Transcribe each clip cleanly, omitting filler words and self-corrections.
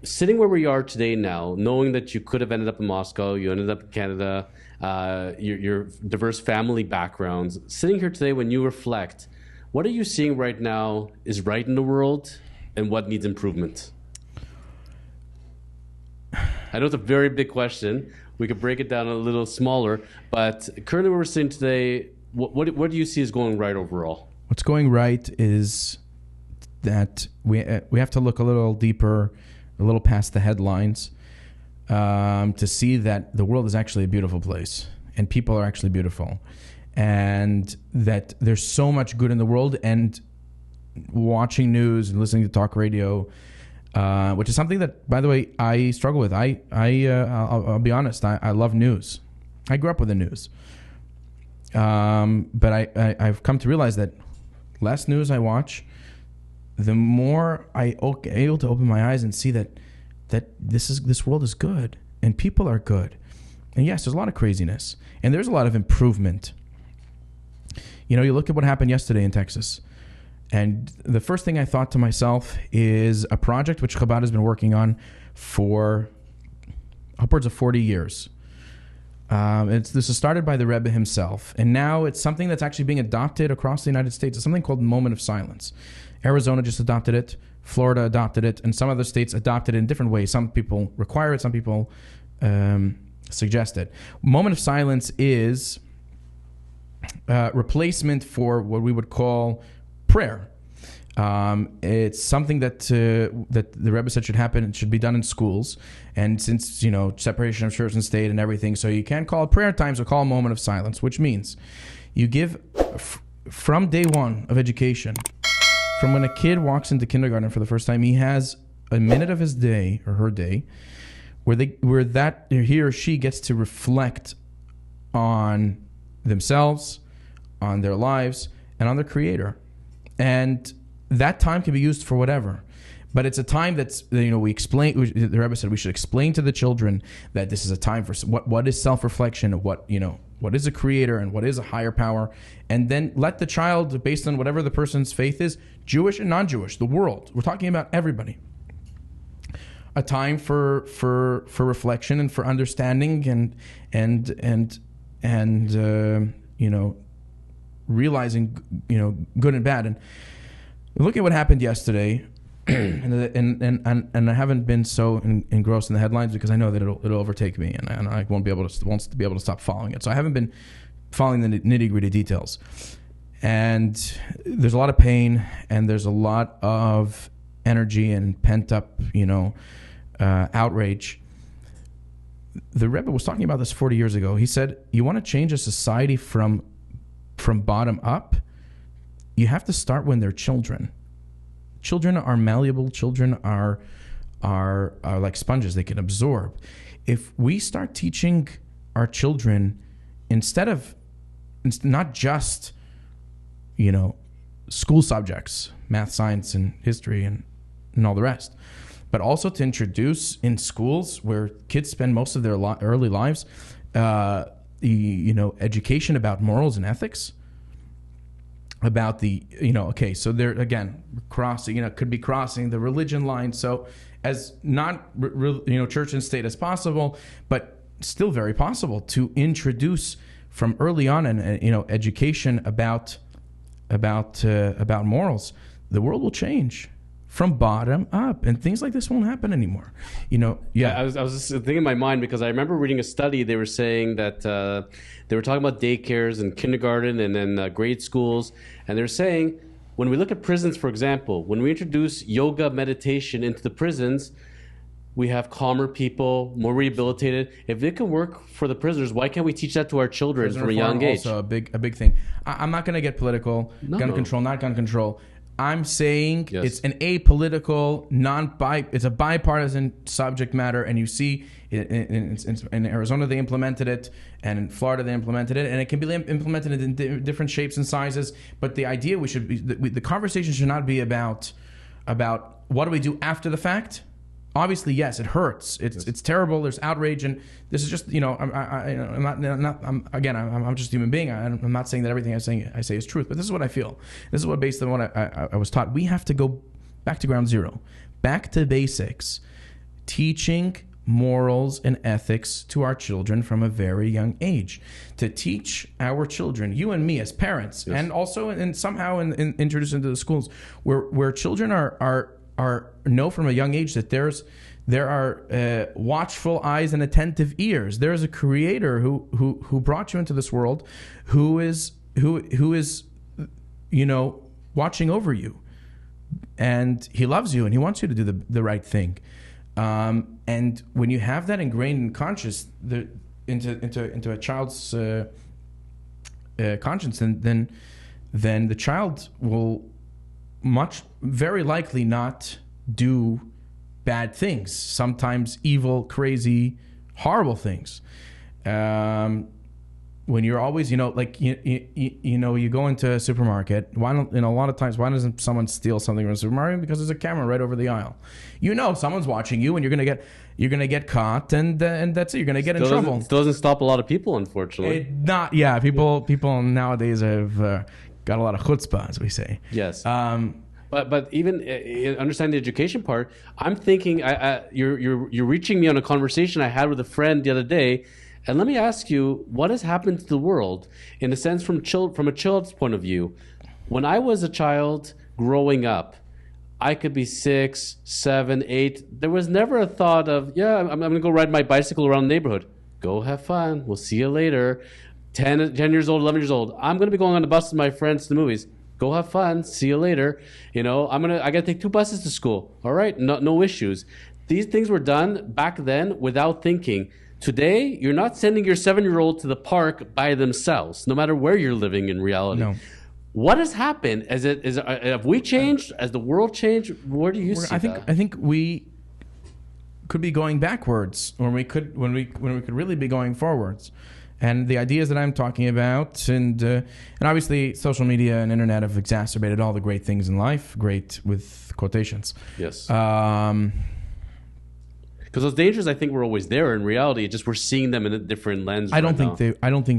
sitting where we are today now, knowing that you could have ended up in Moscow, you ended up in Canada, your diverse family backgrounds, sitting here today when you reflect, what are you seeing right now is right in the world and what needs improvement? I know it's a very big question. We could break it down a little smaller, but currently where we're sitting today, what do you see is going right overall? What's going right is that we have to look a little deeper, a little past the headlines, to see that the world is actually a beautiful place and people are actually beautiful, and that there's so much good in the world. And watching news and listening to talk radio, which is something that, by the way, I struggle with. I'll be honest. I love news. I grew up with the news, but I've come to realize that less news I watch, the more I able to open my eyes and see that this world is good and people are good. And yes, there's a lot of craziness and there's a lot of improvement. You know, you look at what happened yesterday in Texas, and the first thing I thought to myself is a project which Chabad has been working on for upwards of 40 years. This is started by the Rebbe himself, and now it's something that's actually being adopted across the United States. It's something called Moment of Silence. Arizona just adopted it, Florida adopted it, and some other states adopted it in different ways. Some people require it, some people suggest it. Moment of Silence is replacement for what we would call prayer. It's something that the Rebbe said should happen. It should be done in schools. And since, separation of church and state and everything, so you can't call it prayer times or call it a moment of silence, which means you give from day one of education, from when a kid walks into kindergarten for the first time, he has a minute of his day or her day where he or she gets to reflect on themselves, on their lives, and on their Creator. And that time can be used for whatever. But it's a time that's, we explain, the Rebbe said we should explain to the children that this is a time for what is self-reflection, what is a creator and what is a higher power. And then let the child, based on whatever the person's faith is, Jewish and non-Jewish, the world. We're talking about everybody. A time for reflection and for understanding and realizing, good and bad. And look at what happened yesterday. and I haven't been so engrossed in the headlines because I know that it'll overtake me and I won't be able to stop following it. So I haven't been following the nitty-gritty details. And there's a lot of pain and there's a lot of energy and pent-up, outrage. The Rebbe was talking about this 40 years ago. He said, you want to change a society from bottom up, you have to start when they're children. Children are malleable. Children are like sponges. They can absorb. If we start teaching our children not just, school subjects, math, science, and history, and all the rest, but also to introduce in schools where kids spend most of their early lives, education about morals and ethics, about the, so they're, again, crossing, could be crossing the religion line. So as not, church and state as possible, but still very possible to introduce from early on education about morals. The world will change from bottom up, and things like this won't happen anymore. I was just thinking in my mind because I remember reading a study. They were saying that they were talking about daycares and kindergarten and then grade schools, and they're saying when we look at prisons, for example, when we introduce yoga meditation into the prisons, we have calmer people, more rehabilitated. If it can work for the prisoners, why can't we teach that to our children from a young age? Also a big thing. I'm not going to get political. Control, not gun control. I'm saying It's an apolitical, it's a bipartisan subject matter, and you see in Arizona they implemented it, and in Florida they implemented it, and it can be implemented in different shapes and sizes. But the idea the conversation should not be about what do we do after the fact. Obviously, yes, it hurts. It's terrible. There's outrage, and this is just I'm just a human being. I'm not saying that everything I say is truth, but this is what I feel. This is what, based on what I was taught, we have to go back to ground zero, back to basics, teaching morals and ethics to our children from a very young age, to teach our children, you and me as parents, Yes. and also and somehow introduce into the schools where children are know from a young age that there are watchful eyes and attentive ears. There is a creator who brought you into this world, who is watching over you, and he loves you and he wants you to do the right thing. And when you have that ingrained in conscious into a child's conscience, then the child will very likely not do bad things. Sometimes evil, crazy, horrible things. When you're always, you go into a supermarket. Why don't, a lot of times, why doesn't someone steal something from a supermarket? Because there's a camera right over the aisle. Someone's watching you, and you're gonna get caught, and that's it. You're gonna get in trouble. It doesn't stop a lot of people, unfortunately. People nowadays have got a lot of chutzpah, as we say. Yes. But even understand the education part. I'm thinking you're reaching me on a conversation I had with a friend the other day. And let me ask you, what has happened to the world in a sense from a child's point of view? When I was a child growing up, I could be 6, 7, 8. There was never a thought of, I'm going to go ride my bicycle around the neighborhood. Go have fun. We'll see you later. 10 years old, 11 years old. I'm going to be going on the bus with my friends to the movies. Go have fun. See you later. I got to take 2 buses to school. All right. No issues. These things were done back then without thinking. Today, you're not sending your 7-year-old to the park by themselves, no matter where you're living in reality. No. What has happened? Have we changed? Has the world changed? Where do you see that? I think we could be going backwards when we could really be going forwards. And the ideas that I'm talking about, and obviously social media and internet have exacerbated all the great things in life. Great with quotations. Yes. Because those dangers, I think, were always there. In reality, just we're seeing them in a different lens. I don't think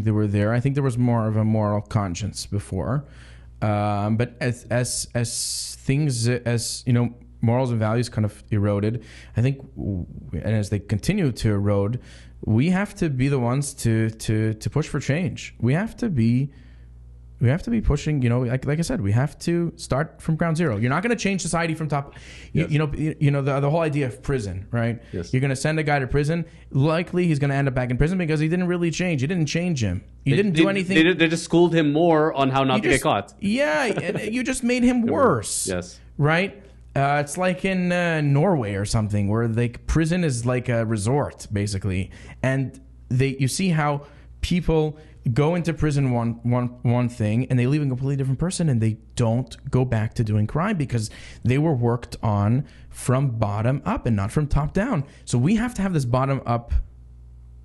they were there. I think there was more of a moral conscience before. But as things, morals and values kind of eroded, I think, and as they continue to erode, we have to be the ones to push for change. We have to be pushing, like I said, we have to start from ground zero. You're not going to change society from top. Yes. The whole idea of prison, right? Yes. You're going to send a guy to prison. Likely he's going to end up back in prison because he didn't really change. You didn't change him. You didn't do anything. They just schooled him more on how not to get caught. Yeah, you just made him worse. Yes. Right? It's like in Norway or something where prison is like a resort, basically. And you see how people go into prison one thing and they leave a completely different person, and they don't go back to doing crime because they were worked on from bottom up and not from top down. So we have to have this bottom up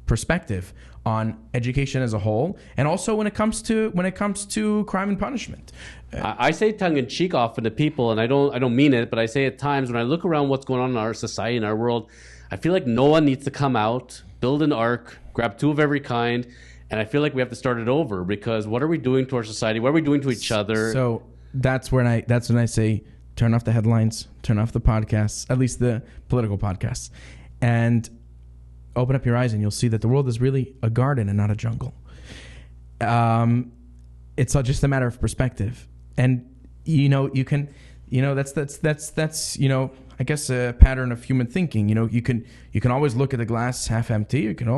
perspective on education as a whole, and also when it comes to crime and punishment. I say tongue in cheek often to people, and I don't mean it, but I say at times when I look around what's going on in our society, in our world, I feel like Noah needs to come out, build an ark, grab 2 of every kind. And I feel like we have to start it over, because what are we doing to our society? What are we doing to each other? So that's when I say turn off the headlines, turn off the podcasts, at least the political podcasts, and open up your eyes, and you'll see that the world is really a garden and not a jungle. It's just a matter of perspective, and you can, that's I guess a pattern of human thinking. You can always look at the glass half empty. You can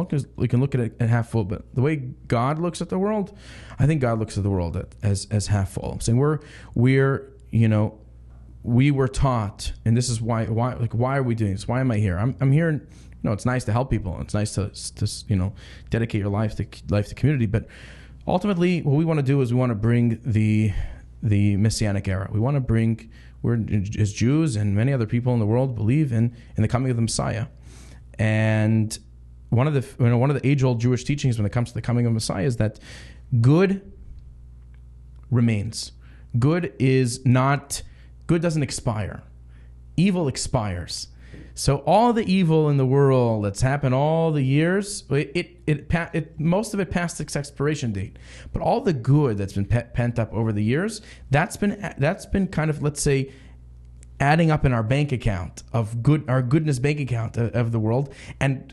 look at it half full. But the way God looks at the world, I think God looks at the world as half full. I'm saying we were taught, and this is why are we doing this? Why am I here? I'm here. It's nice to help people. It's nice to dedicate your life to community. But ultimately, what we want to do is we want to bring the Messianic era. We want to bring. As Jews and many other people in the world believe in the coming of the Messiah, and one of the age-old Jewish teachings when it comes to the coming of Messiah is that good remains. Good doesn't expire. Evil expires. So all the evil in the world that's happened all the years, most of it passed its expiration date. But all the good that's been pent up over the years, that's been kind of, let's say, adding up in our bank account our goodness bank account of the world, and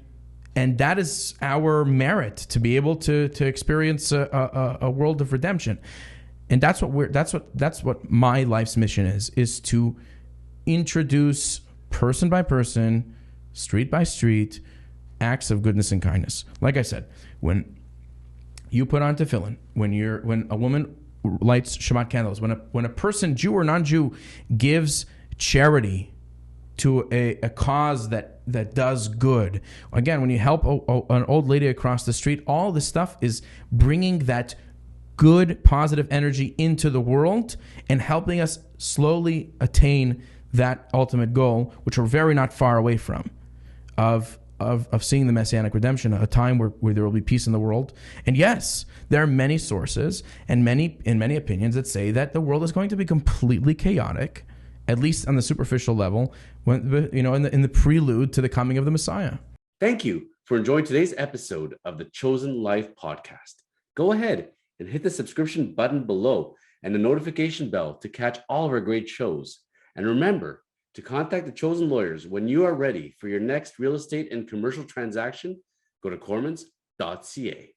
that is our merit to be able to experience a world of redemption. And that's what my life's mission is to introduce person by person, street by street, acts of goodness and kindness. Like I said, when you put on tefillin, when a woman lights Shabbat candles, when a person, Jew or non-Jew, gives charity to a cause that does good. Again, when you help an old lady across the street, all this stuff is bringing that good, positive energy into the world and helping us slowly attain that ultimate goal, which we're very not far away from, of seeing the Messianic redemption, a time where there will be peace in the world. And yes, there are many sources and many opinions that say that the world is going to be completely chaotic, at least on the superficial level, when in the prelude to the coming of the Messiah. Thank you for enjoying today's episode of the Chosen Life podcast. Go ahead and hit the subscription button below and the notification bell to catch all of our great shows. And remember to contact the Chosen Lawyers when you are ready for your next real estate and commercial transaction. Go to kormans.ca.